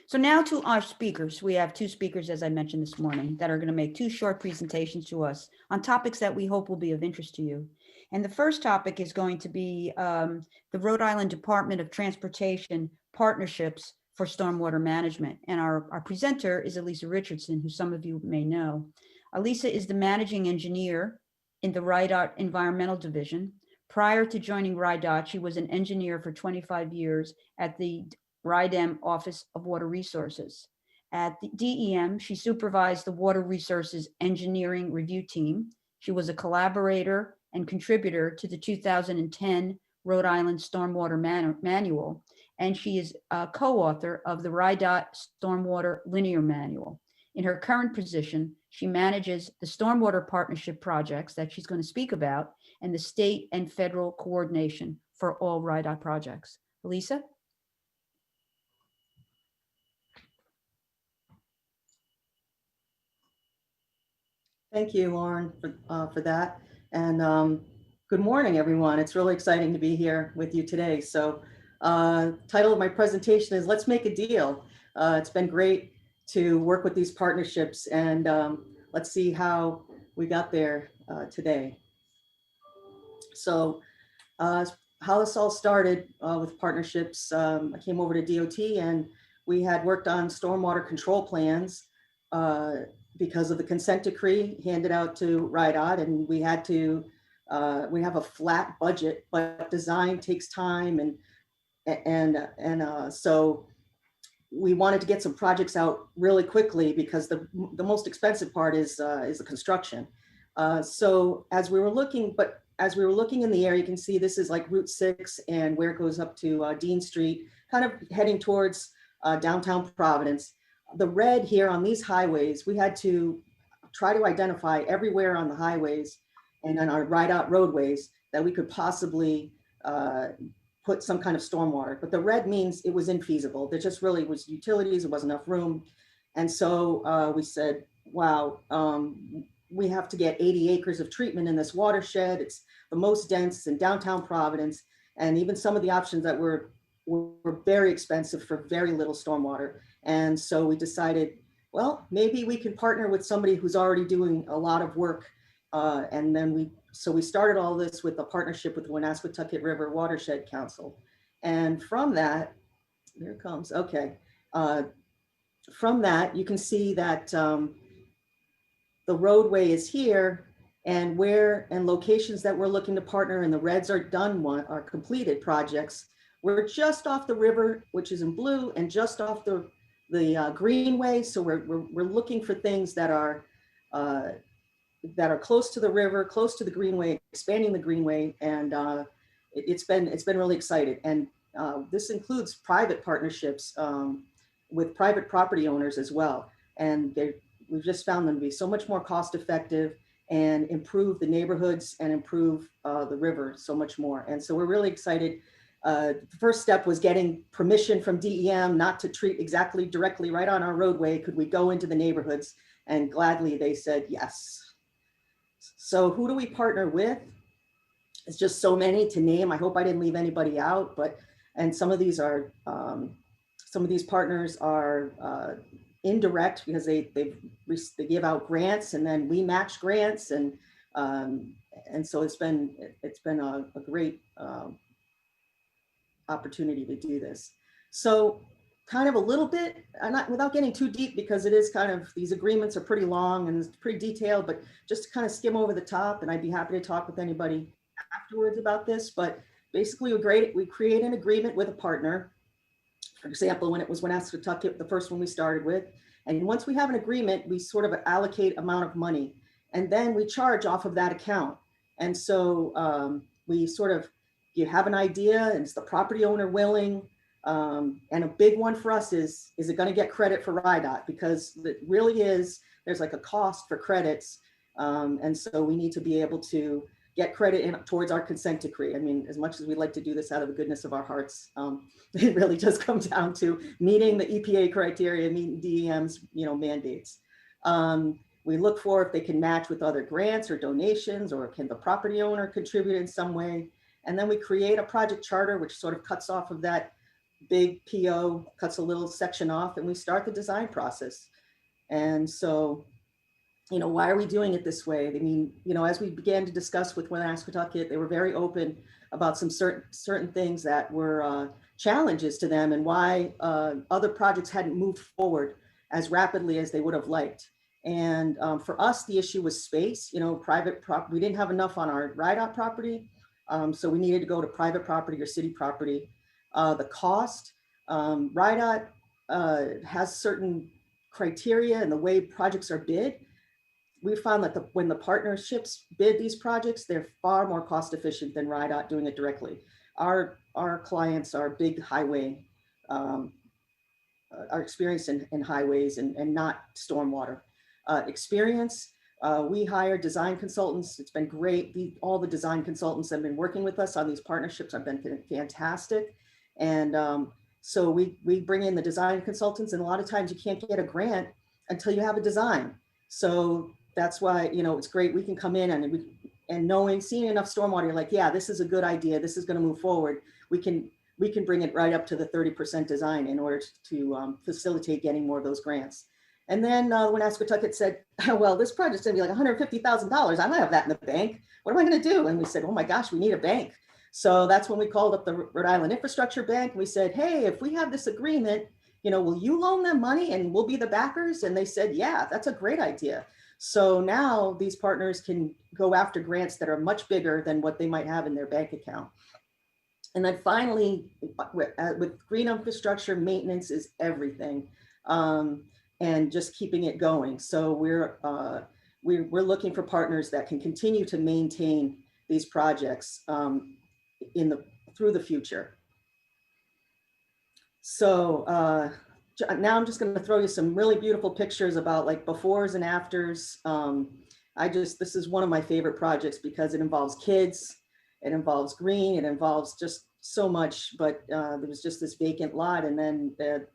So now to our speakers. We have two speakers, as I mentioned this morning, that are going to make two short presentations to us on topics that we hope will be of interest to you. And the first topic is going to be the Rhode Island Department of Transportation Partnerships for Stormwater Management. And our presenter is Elisa Richardson, who some of you may know. Elisa is the managing engineer in the RIDOT Environmental Division. Prior to joining RIDOT, she was an engineer for 25 years at the RIDEM Office of Water Resources. At the DEM, she supervised the Water Resources Engineering Review Team. She was a collaborator and contributor to the 2010 Rhode Island Stormwater Manual, and she is a co-author of the RIDOT Stormwater Linear Manual. In her current position, she manages the stormwater partnership projects that she's going to speak about and the state and federal coordination for all RIDOT projects. Elisa? Thank you, Lauren, for that. And good morning, everyone. It's really exciting to be here with you today. So title of my presentation is Let's Make a Deal. It's been great to work with these partnerships, and let's see how we got there today. So how this all started with partnerships, I came over to DOT and we had worked on stormwater control plans because of the consent decree handed out to RIDOT, and we had to, we have a flat budget, but design takes time, and so we wanted to get some projects out really quickly because the most expensive part is the construction. So as we were looking in the area, you can see this is like Route 6 and where it goes up to Dean Street, kind of heading towards downtown Providence. The red here on these highways, we had to try to identify everywhere on the highways and on our RIDOT roadways that we could possibly put some kind of stormwater. But the red means it was infeasible. There just really was utilities, there wasn't enough room. And so we said, wow, we have to get 80 acres of treatment in this watershed. It's the most dense in downtown Providence. And even some of the options that were very expensive for very little stormwater. And so we decided, well, maybe we can partner with somebody who's already doing a lot of work. And then we started all this with a partnership with the Woonasquatucket River Watershed Council. And from that, here it comes, okay. From that, you can see that the roadway is here, and locations that we're looking to partner, and the reds are are completed projects. We're just off the river, which is in blue, and just off the greenway. So we're looking for things that are close to the river, close to the greenway, expanding the greenway, and it's been really exciting. And this includes private partnerships with private property owners as well. And we've just found them to be so much more cost effective and improve the neighborhoods and improve the river so much more. And so we're really excited. The first step was getting permission from DEM not to treat directly right on our roadway. Could we go into the neighborhoods? And gladly they said yes. So who do we partner with? It's just so many to name. I hope I didn't leave anybody out, and some of these partners are indirect because they give out grants, and then we match grants, and so it's been a great opportunity to do this. So kind of a little bit, without getting too deep, because it is kind of, these agreements are pretty long and it's pretty detailed, but just to kind of skim over the top, and I'd be happy to talk with anybody afterwards about this. But basically we create an agreement with a partner. For example, when it was Woonasquatucket, the first one we started with, and once we have an agreement, we sort of allocate amount of money, and then we charge off of that account. And so we sort of, you have an idea, and is the property owner willing? And a big one for us is it going to get credit for RIDOT? Because it really is, there's like a cost for credits. And so we need to be able to get credit towards our consent decree. I mean, as much as we like to do this out of the goodness of our hearts, it really does come down to meeting the EPA criteria, meeting DEM's mandates. We look for if they can match with other grants or donations, or can the property owner contribute in some way. And then we create a project charter, which sort of cuts off of that big PO cuts a little section off and we start the design process. And so, why are we doing it this way? I mean, as we began to discuss with Woonasquatucket, they were very open about some certain things that were challenges to them and why other projects hadn't moved forward as rapidly as they would have liked. And for us, the issue was space. Private property. We didn't have enough on our RIDOT property, so we needed to go to private property or city property. The cost, RIDOT has certain criteria and the way projects are bid. We found that when the partnerships bid these projects, they're far more cost efficient than RIDOT doing it directly. Our clients are big highway, are experienced in highways and not stormwater. Experience, we hire design consultants. It's been great. All the design consultants that have been working with us on these partnerships have been fantastic. And so we bring in the design consultants, and a lot of times you can't get a grant until you have a design. So that's why, it's great. We can come in and seeing enough stormwater, you're like, yeah, this is a good idea. This is going to move forward. We can bring it right up to the 30% design in order to facilitate getting more of those grants. And then when Woonasquatucket said, well, this project's going to be like $150,000. I don't have that in the bank. What am I going to do? And we said, oh my gosh, we need a bank. So that's when we called up the Rhode Island Infrastructure Bank. We said, hey, if we have this agreement, will you loan them money and we'll be the backers? And they said, yeah, that's a great idea. So now these partners can go after grants that are much bigger than what they might have in their bank account. And then finally, with green infrastructure, maintenance is everything, and just keeping it going. So we're looking for partners that can continue to maintain these projects through the future. So now I'm just going to throw you some really beautiful pictures about like befores and afters. This is one of my favorite projects because it involves kids, it involves green, it involves just so much, but there was just this vacant lot, and then the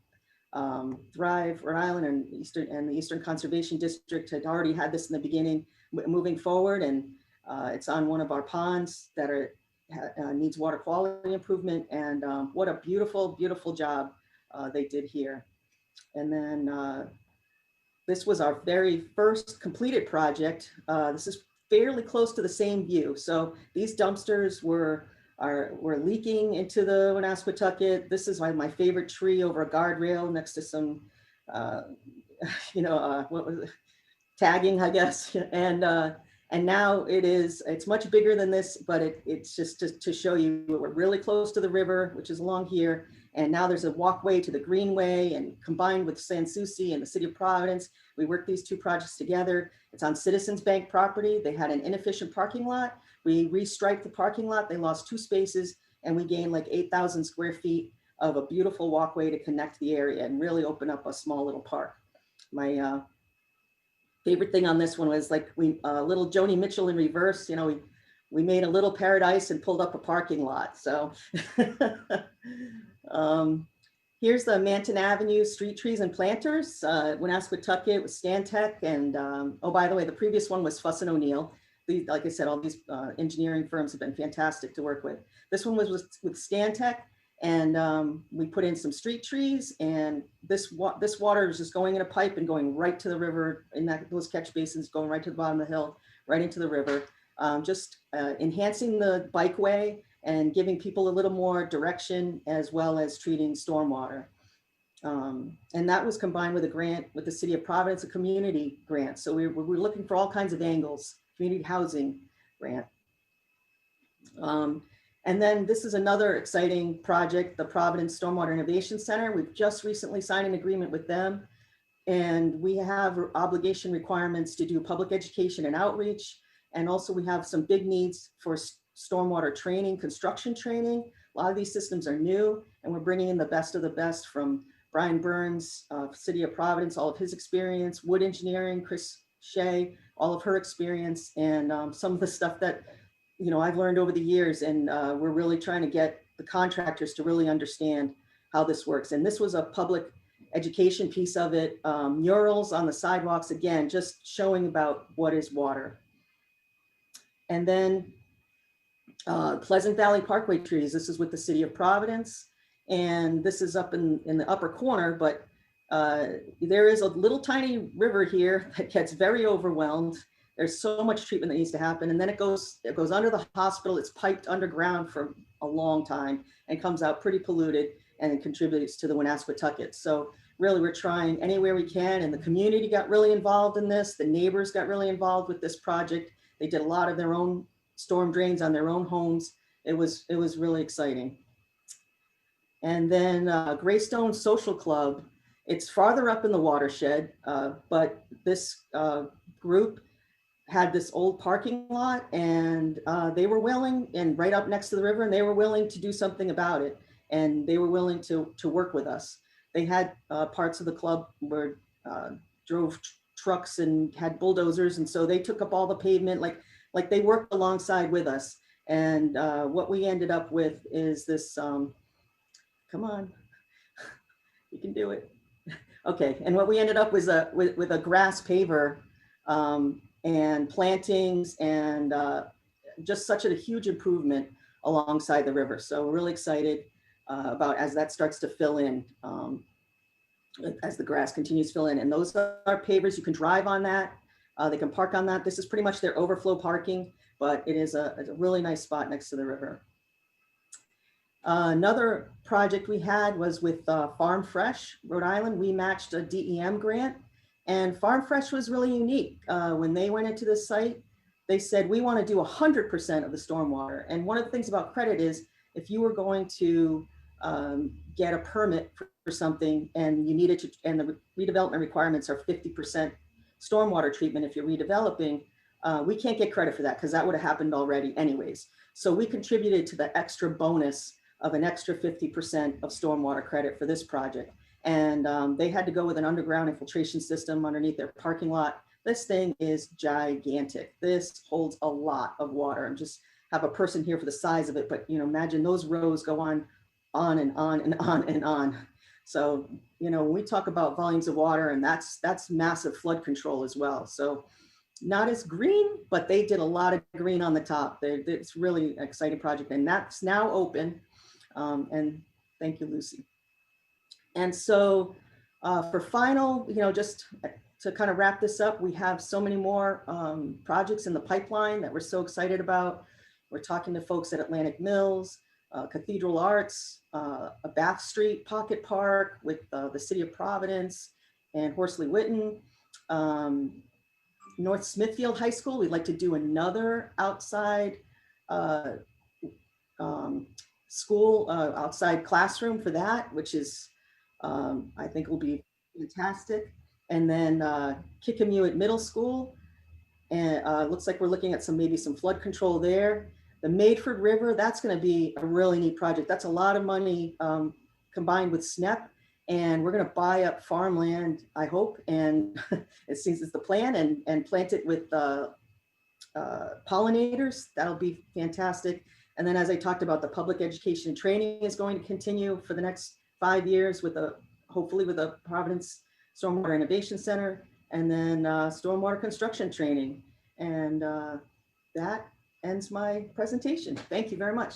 Thrive, Rhode Island and the Eastern Conservation District had already had this in the beginning, moving forward, and it's on one of our ponds that needs water quality improvement, and what a beautiful, beautiful job they did here. And then this was our very first completed project. This is fairly close to the same view. So these dumpsters were leaking into the Woonasquatucket. This is my favorite tree over a guardrail next to some, what was it? Tagging, I guess. And now it's much bigger than this, but it's just to show you we're really close to the river, which is along here. And now there's a walkway to the Greenway, and combined with San Souci and the City of Providence, we worked these two projects together. It's on Citizens Bank property. They had an inefficient parking lot. We restriped the parking lot. They lost 2 spaces, and we gained like 8,000 square feet of a beautiful walkway to connect the area and really open up a small little park. My favorite thing on this one was like little Joni Mitchell in reverse. We made a little paradise and pulled up a parking lot. So here's the Manton Avenue street trees and planters. Woonasquatucket with Stantec, and oh, by the way, the previous one was Fuss and O'Neill. Like I said, all these engineering firms have been fantastic to work with. This one was with Stantec, and we put in some street trees, and this water is just going in a pipe and going right to the river in those catch basins, going right to the bottom of the hill, right into the river, just enhancing the bikeway and giving people a little more direction, as well as treating stormwater. And that was combined with a grant with the City of Providence, a community grant. So we're looking for all kinds of angles, community housing grant. And then this is another exciting project, the Providence Stormwater Innovation Center. We've just recently signed an agreement with them, and we have obligation requirements to do public education and outreach. And also we have some big needs for stormwater training, construction training. A lot of these systems are new, and we're bringing in the best of the best from Brian Burns, City of Providence, all of his experience, wood engineering, Chris Shea, all of her experience, and some of the stuff that I've learned over the years, and we're really trying to get the contractors to really understand how this works. And this was a public education piece of it, murals on the sidewalks, again, just showing about what is water. And then Pleasant Valley Parkway trees. This is with the City of Providence. And this is up in the upper corner, but there is a little tiny river here that gets very overwhelmed. There's so much treatment that needs to happen. And then it goes under the hospital. It's piped underground for a long time and comes out pretty polluted and contributes to the Woonasquatucket. So really, we're trying anywhere we can. And the community got really involved in this. The neighbors got really involved with this project. They did a lot of their own storm drains on their own homes. It was really exciting. And then Greystone Social Club, it's farther up in the watershed, but this group had this old parking lot, and they were willing, and right up next to the river, and they were willing to do something about it. And they were willing to work with us. They had parts of the club where drove trucks and had bulldozers. And so they took up all the pavement, like they worked alongside with us. And what we ended up with is this, come on, you can do it. Okay, and what we ended up was with a grass paver and plantings, and just such a huge improvement alongside the river. So we're really excited about as that starts to fill in, as the grass continues to fill in. And those are pavers, you can drive on that. They can park on that. This is pretty much their overflow parking, but it is a really nice spot next to the river. Another project we had was with Farm Fresh, Rhode Island. We matched a DEM grant, and Farm Fresh was really unique. When they went into this site, they said, we want to do 100% of the stormwater. And one of the things about credit is if you were going to get a permit for something and you needed to, and the redevelopment requirements are 50% stormwater treatment if you're redeveloping, we can't get credit for that because that would have happened already anyways. So we contributed to the extra bonus of an extra 50% of stormwater credit for this project. And they had to go with an underground infiltration system underneath their parking lot. This thing is gigantic. This holds a lot of water. I'm just have a person here for the size of it, but imagine those rows go on and on and on and on. So, when we talk about volumes of water, and that's massive flood control as well. So not as green, but they did a lot of green on the top. It's really an exciting project, and that's now open. And thank you, Lucy. And so for final, just to kind of wrap this up, we have so many more projects in the pipeline that we're so excited about. We're talking to folks at Atlantic Mills, Cathedral Arts, a Bath Street Pocket Park with the City of Providence and Horsley Witten. North Smithfield High School, we'd like to do another outside school, outside classroom for that, which is, I think will be fantastic. And then Kickamuit Middle School, and looks like we're looking at maybe some flood control there. The Madeford River, that's going to be a really neat project. That's a lot of money combined with SNEP, and we're going to buy up farmland, I hope, and it seems it's the plan, and plant it with pollinators. That'll be fantastic. And then, as I talked about, the public education and training is going to continue for the next 5 years with hopefully with a Providence Stormwater Innovation Center, and then stormwater construction training. And that ends my presentation. Thank you very much.